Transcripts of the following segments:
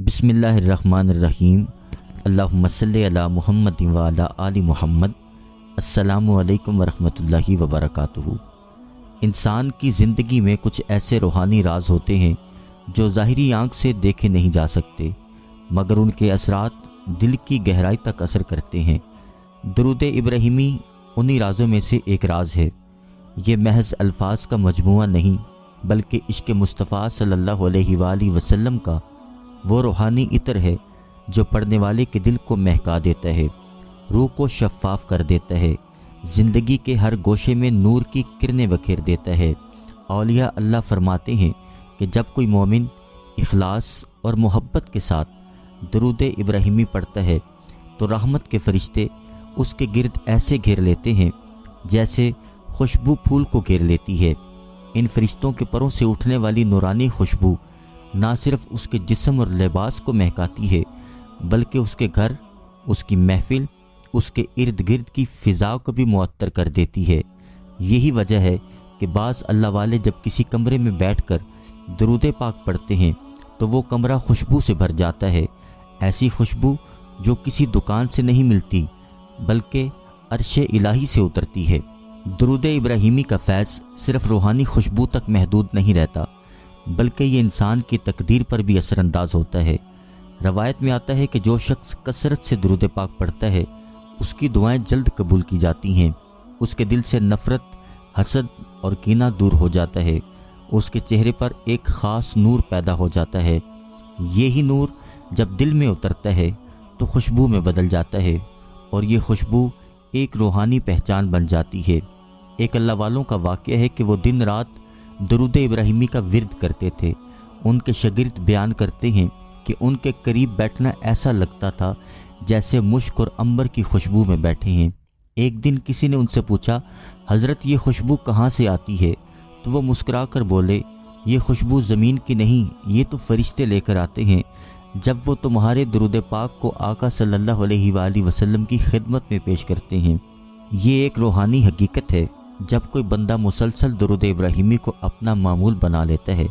بسم اللہ الرحمن الرحیم۔ اللہم صلی علی محمد و علی آل محمد۔ السلام علیکم ورحمۃ اللہ وبرکاتہ۔ انسان کی زندگی میں کچھ ایسے روحانی راز ہوتے ہیں جو ظاہری آنکھ سے دیکھے نہیں جا سکتے، مگر ان کے اثرات دل کی گہرائی تک اثر کرتے ہیں۔ درود ابراہیمی انہی رازوں میں سے ایک راز ہے۔ یہ محض الفاظ کا مجموعہ نہیں، بلکہ عشق مصطفیٰ صلی اللہ علیہ وآلہ وسلم کا وہ روحانی عطر ہے جو پڑھنے والے کے دل کو مہکا دیتا ہے، روح کو شفاف کر دیتا ہے، زندگی کے ہر گوشے میں نور کی کرنیں بکھیر دیتا ہے۔ اولیاء اللہ فرماتے ہیں کہ جب کوئی مومن اخلاص اور محبت کے ساتھ درود ابراہیمی پڑھتا ہے تو رحمت کے فرشتے اس کے گرد ایسے گھیر لیتے ہیں جیسے خوشبو پھول کو گھیر لیتی ہے۔ ان فرشتوں کے پروں سے اٹھنے والی نورانی خوشبو نہ صرف اس کے جسم اور لباس کو مہکاتی ہے، بلکہ اس کے گھر، اس کی محفل، اس کے ارد گرد کی فضا کو بھی معطر کر دیتی ہے۔ یہی وجہ ہے کہ بعض اللہ والے جب کسی کمرے میں بیٹھ کر درود پاک پڑھتے ہیں تو وہ کمرہ خوشبو سے بھر جاتا ہے، ایسی خوشبو جو کسی دکان سے نہیں ملتی بلکہ عرش الہی سے اترتی ہے۔ درود ابراہیمی کا فیض صرف روحانی خوشبو تک محدود نہیں رہتا، بلکہ یہ انسان کی تقدیر پر بھی اثر انداز ہوتا ہے۔ روایت میں آتا ہے کہ جو شخص کثرت سے درود پاک پڑھتا ہے اس کی دعائیں جلد قبول کی جاتی ہیں، اس کے دل سے نفرت، حسد اور کینہ دور ہو جاتا ہے، اس کے چہرے پر ایک خاص نور پیدا ہو جاتا ہے۔ یہی نور جب دل میں اترتا ہے تو خوشبو میں بدل جاتا ہے، اور یہ خوشبو ایک روحانی پہچان بن جاتی ہے۔ ایک اللہ والوں کا واقعہ ہے کہ وہ دن رات درود ابراہیمی کا ورد کرتے تھے۔ ان کے شاگرد بیان کرتے ہیں کہ ان کے قریب بیٹھنا ایسا لگتا تھا جیسے مشک اور عنبر کی خوشبو میں بیٹھے ہیں۔ ایک دن کسی نے ان سے پوچھا، حضرت یہ خوشبو کہاں سے آتی ہے؟ تو وہ مسکرا کر بولے، یہ خوشبو زمین کی نہیں، یہ تو فرشتے لے کر آتے ہیں جب وہ تمہارے درود پاک کو آقا صلی اللہ علیہ وآلہ وسلم کی خدمت میں پیش کرتے ہیں۔ یہ ایک روحانی حقیقت ہے۔ جب کوئی بندہ مسلسل درود ابراہیمی کو اپنا معمول بنا لیتا ہے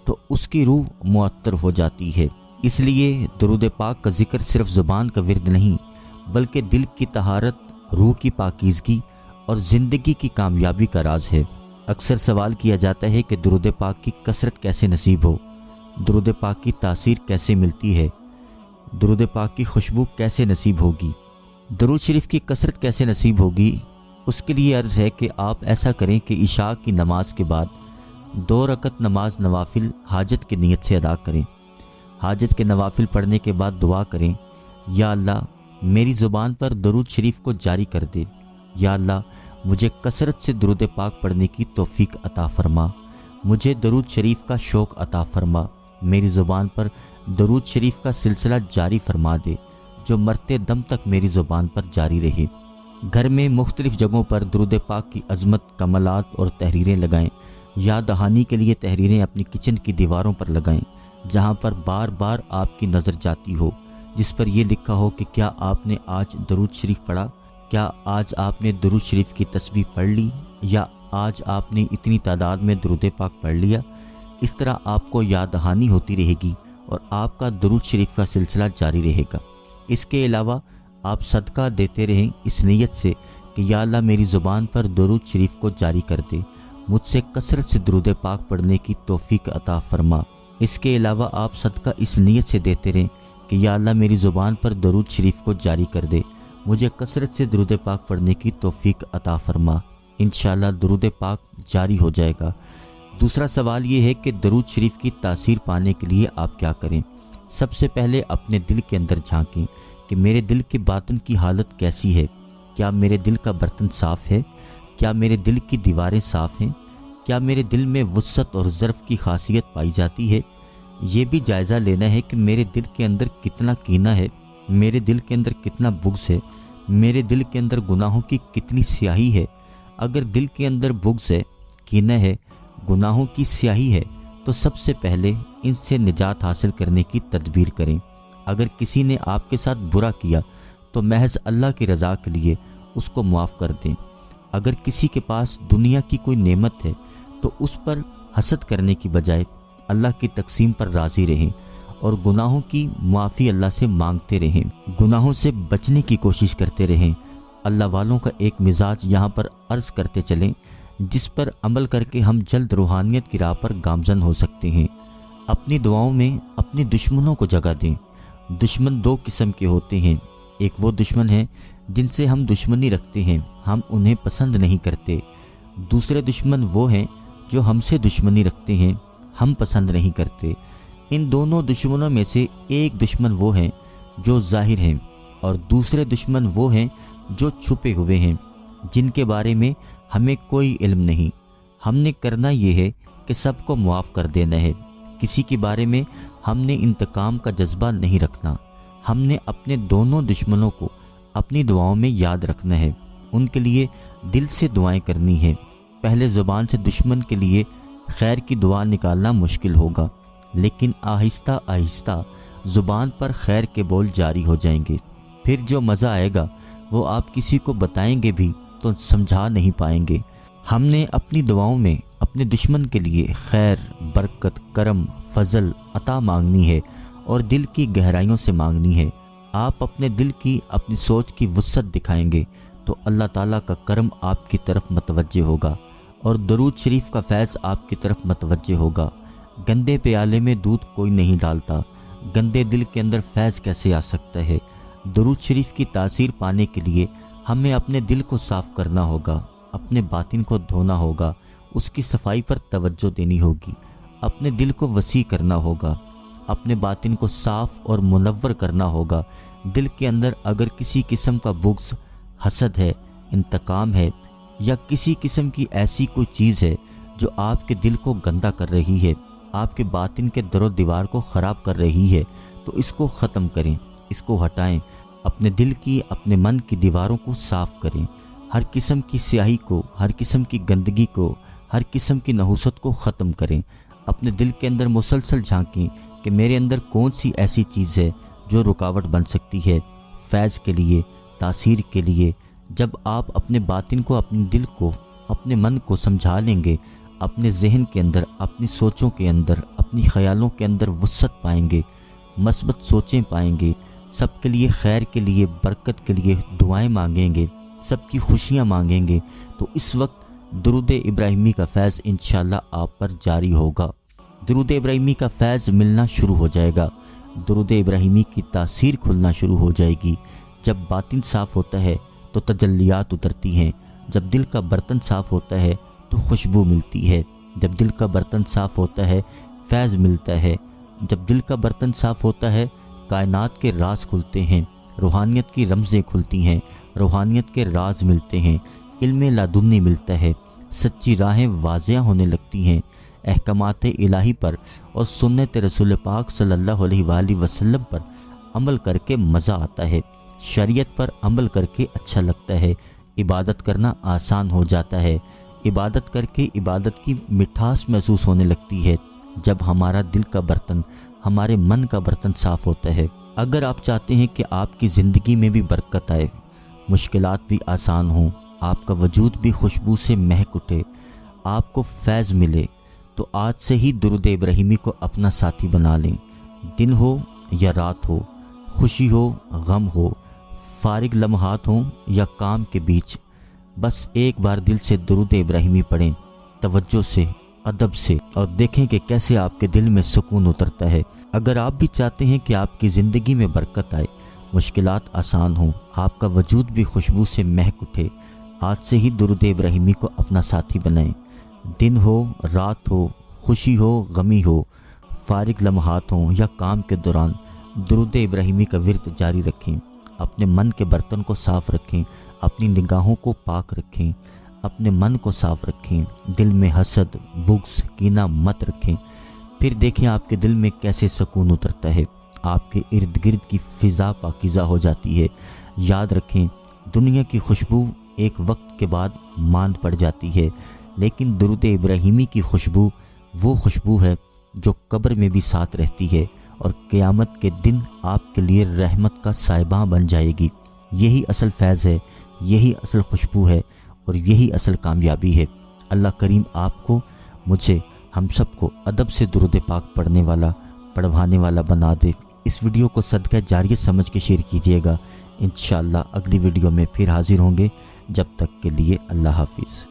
تو اس کی روح معطر ہو جاتی ہے۔ اس لیے درود پاک کا ذکر صرف زبان کا ورد نہیں، بلکہ دل کی طہارت، روح کی پاکیزگی اور زندگی کی کامیابی کا راز ہے۔ اکثر سوال کیا جاتا ہے کہ درود پاک کی کثرت کیسے نصیب ہو، درود پاک کی تاثیر کیسے ملتی ہے، درود پاک کی خوشبو کیسے نصیب ہوگی، درود شریف کی کثرت کیسے نصیب ہوگی؟ اس کے لیے عرض ہے کہ آپ ایسا کریں کہ عشاء کی نماز کے بعد 2 رکعت نماز نوافل حاجت کی نیت سے ادا کریں۔ حاجت کے نوافل پڑھنے کے بعد دعا کریں، یا اللہ میری زبان پر درود شریف کو جاری کر دے، یا اللہ مجھے کثرت سے درود پاک پڑھنے کی توفیق عطا فرما، مجھے درود شریف کا شوق عطا فرما، میری زبان پر درود شریف کا سلسلہ جاری فرما دے جو مرتے دم تک میری زبان پر جاری رہے۔ گھر میں مختلف جگہوں پر درود پاک کی عظمت، کمالات اور تحریریں لگائیں۔ یاد دہانی کے لیے تحریریں اپنی کچن کی دیواروں پر لگائیں جہاں پر بار بار آپ کی نظر جاتی ہو، جس پر یہ لکھا ہو کہ کیا آپ نے آج درود شریف پڑھا، کیا آج آپ نے درود شریف کی تسبیح پڑھ لی، یا آج آپ نے اتنی تعداد میں درود پاک پڑھ لیا۔ اس طرح آپ کو یاد دہانی ہوتی رہے گی اور آپ کا درود شریف کا سلسلہ جاری رہے گا۔ اس کے علاوہ آپ صدقہ دیتے رہیں اس نیت سے کہ یا اللہ میری زبان پر درود شریف کو جاری کر دے، مجھ سے کثرت سے درود پاک پڑھنے کی توفیق عطا فرما۔ اس کے علاوہ آپ صدقہ اس نیت سے دیتے رہیں کہ یا اللہ میری زبان پر درود شریف کو جاری کر دے، مجھے کثرت سے درود پاک پڑھنے کی توفیق عطا فرما۔ انشاءاللہ درود پاک جاری ہو جائے گا۔ دوسرا سوال یہ ہے کہ درود شریف کی تاثیر پانے کے لیے آپ کیا کریں؟ سب سے پہلے اپنے دل کے اندر جھانکیں کہ میرے دل کے باطن کی حالت کیسی ہے۔ کیا میرے دل کا برتن صاف ہے؟ کیا میرے دل کی دیواریں صاف ہیں؟ کیا میرے دل میں وسعت اور ظرف کی خاصیت پائی جاتی ہے؟ یہ بھی جائزہ لینا ہے کہ میرے دل کے اندر کتنا کینہ ہے، میرے دل کے اندر کتنا بغض ہے، میرے دل کے اندر گناہوں کی کتنی سیاہی ہے۔ اگر دل کے اندر بغض ہے، کینہ ہے، گناہوں کی سیاہی ہے تو سب سے پہلے ان سے نجات حاصل کرنے کی تدبیر کریں۔ اگر کسی نے آپ کے ساتھ برا کیا تو محض اللہ کی رضا کے لیے اس کو معاف کر دیں۔ اگر کسی کے پاس دنیا کی کوئی نعمت ہے تو اس پر حسد کرنے کی بجائے اللہ کی تقسیم پر راضی رہیں اور گناہوں کی معافی اللہ سے مانگتے رہیں، گناہوں سے بچنے کی کوشش کرتے رہیں۔ اللہ والوں کا ایک مزاج یہاں پر عرض کرتے چلیں جس پر عمل کر کے ہم جلد روحانیت کی راہ پر گامزن ہو سکتے ہیں۔ اپنی دعاؤں میں اپنے دشمنوں کو جگہ دیں۔ دشمن دو قسم کے ہوتے ہیں، ایک وہ دشمن ہیں جن سے ہم دشمنی رکھتے ہیں، ہم انہیں پسند نہیں کرتے۔ دوسرے دشمن وہ ہیں جو ہم سے دشمنی رکھتے ہیں، ہم پسند نہیں کرتے۔ ان دونوں دشمنوں میں سے ایک دشمن وہ ہیں جو ظاہر ہیں، اور دوسرے دشمن وہ ہیں جو چھپے ہوئے ہیں، جن کے بارے میں ہمیں کوئی علم نہیں۔ ہم نے کرنا یہ ہے کہ سب کو معاف کر دینا ہے۔ کسی کے بارے میں ہم نے انتقام کا جذبہ نہیں رکھنا۔ ہم نے اپنے دونوں دشمنوں کو اپنی دعاؤں میں یاد رکھنا ہے، ان کے لیے دل سے دعائیں کرنی ہے۔ پہلے زبان سے دشمن کے لیے خیر کی دعا نکالنا مشکل ہوگا، لیکن آہستہ آہستہ زبان پر خیر کے بول جاری ہو جائیں گے۔ پھر جو مزہ آئے گا وہ آپ کسی کو بتائیں گے بھی تو سمجھا نہیں پائیں گے۔ ہم نے اپنی دعاؤں میں اپنے دشمن کے لیے خیر، برکت، کرم، فضل، عطا مانگنی ہے اور دل کی گہرائیوں سے مانگنی ہے۔ آپ اپنے دل کی، اپنی سوچ کی وسعت دکھائیں گے تو اللہ تعالیٰ کا کرم آپ کی طرف متوجہ ہوگا اور درود شریف کا فیض آپ کی طرف متوجہ ہوگا۔ گندے پیالے میں دودھ کوئی نہیں ڈالتا، گندے دل کے اندر فیض کیسے آ سکتا ہے؟ درود شریف کی تاثیر پانے کے لیے ہمیں اپنے دل کو صاف کرنا ہوگا، اپنے باطن کو دھونا ہوگا، اس کی صفائی پر توجہ دینی ہوگی، اپنے دل کو وسیع کرنا ہوگا، اپنے باطن کو صاف اور منور کرنا ہوگا۔ دل کے اندر اگر کسی قسم کا بغض، حسد ہے، انتقام ہے، یا کسی قسم کی ایسی کوئی چیز ہے جو آپ کے دل کو گندا کر رہی ہے، آپ کے باطن کے در و دیوار کو خراب کر رہی ہے، تو اس کو ختم کریں، اس کو ہٹائیں۔ اپنے دل کی، اپنے من کی دیواروں کو صاف کریں۔ ہر قسم کی سیاہی کو، ہر قسم کی گندگی کو، ہر قسم کی نحوست کو ختم کریں۔ اپنے دل کے اندر مسلسل جھانکیں کہ میرے اندر کون سی ایسی چیز ہے جو رکاوٹ بن سکتی ہے فیض کے لیے، تاثیر کے لیے۔ جب آپ اپنے باطن کو، اپنے دل کو، اپنے من کو سمجھا لیں گے، اپنے ذہن کے اندر، اپنی سوچوں کے اندر، اپنی خیالوں کے اندر وسعت پائیں گے، مثبت سوچیں پائیں گے، سب کے لیے خیر کے لیے، برکت کے لیے دعائیں مانگیں گے، سب کی خوشیاں مانگیں گے، تو اس وقت درود ابراہیمی کا فیض انشاءاللہ آپ پر جاری ہوگا۔ درود ابراہیمی کا فیض ملنا شروع ہو جائے گا، درود ابراہیمی کی تاثیر کھلنا شروع ہو جائے گی۔ جب باطن صاف ہوتا ہے تو تجلیات اترتی ہیں، جب دل کا برتن صاف ہوتا ہے تو خوشبو ملتی ہے، جب دل کا برتن صاف ہوتا ہے فیض ملتا ہے، جب دل کا برتن صاف ہوتا ہے کائنات کے راز کھلتے ہیں، روحانیت کی رمزیں کھلتی ہیں، روحانیت کے راز ملتے ہیں، علم لدنی ملتا ہے، سچی راہیں واضح ہونے لگتی ہیں، احکامات الہی پر اور سنت رسول پاک صلی اللہ علیہ وآلہ وسلم پر عمل کر کے مزہ آتا ہے، شریعت پر عمل کر کے اچھا لگتا ہے، عبادت کرنا آسان ہو جاتا ہے، عبادت کر کے عبادت کی مٹھاس محسوس ہونے لگتی ہے جب ہمارا دل کا برتن، ہمارے من کا برتن صاف ہوتا ہے۔ اگر آپ چاہتے ہیں کہ آپ کی زندگی میں بھی برکت آئے، مشکلات بھی آسان ہوں، آپ کا وجود بھی خوشبو سے مہک اٹھے، آپ کو فیض ملے، تو آج سے ہی درود ابراہیمی کو اپنا ساتھی بنا لیں۔ دن ہو یا رات ہو، خوشی ہو، غم ہو، فارغ لمحات ہوں یا کام کے بیچ، بس ایک بار دل سے درود ابراہیمی پڑھیں، توجہ سے، ادب سے، اور دیکھیں کہ کیسے آپ کے دل میں سکون اترتا ہے۔ اگر آپ بھی چاہتے ہیں کہ آپ کی زندگی میں برکت آئے، مشکلات آسان ہوں، آپ کا وجود بھی خوشبو سے مہک اٹھے، آج سے ہی درود ابراہیمی کو اپنا ساتھی بنائیں۔ دن ہو، رات ہو، خوشی ہو، غمی ہو، فارغ لمحات ہوں یا کام کے دوران، درود ابراہیمی کا ورد جاری رکھیں، اپنے من کے برتن کو صاف رکھیں، اپنی نگاہوں کو پاک رکھیں، اپنے من کو صاف رکھیں، دل میں حسد، بغض، کینہ مت رکھیں۔ پھر دیکھیں آپ کے دل میں کیسے سکون اترتا ہے، آپ کے ارد گرد کی فضا پاکیزہ ہو جاتی ہے۔ یاد رکھیں، دنیا کی خوشبو ایک وقت کے بعد ماند پڑ جاتی ہے، لیکن درود ابراہیمی کی خوشبو وہ خوشبو ہے جو قبر میں بھی ساتھ رہتی ہے اور قیامت کے دن آپ کے لیے رحمت کا سائباں بن جائے گی۔ یہی اصل فیض ہے، یہی اصل خوشبو ہے اور یہی اصل کامیابی ہے۔ اللہ کریم آپ کو، مجھے، ہم سب کو ادب سے درود پاک پڑھنے والا پڑھوانے والا بنا دے۔ اس ویڈیو کو صدقہ جاریت سمجھ کے شیئر کیجیے گا۔ انشاءاللہ اگلی ویڈیو میں پھر حاضر ہوں گے، جب تک کے لیے اللہ حافظ۔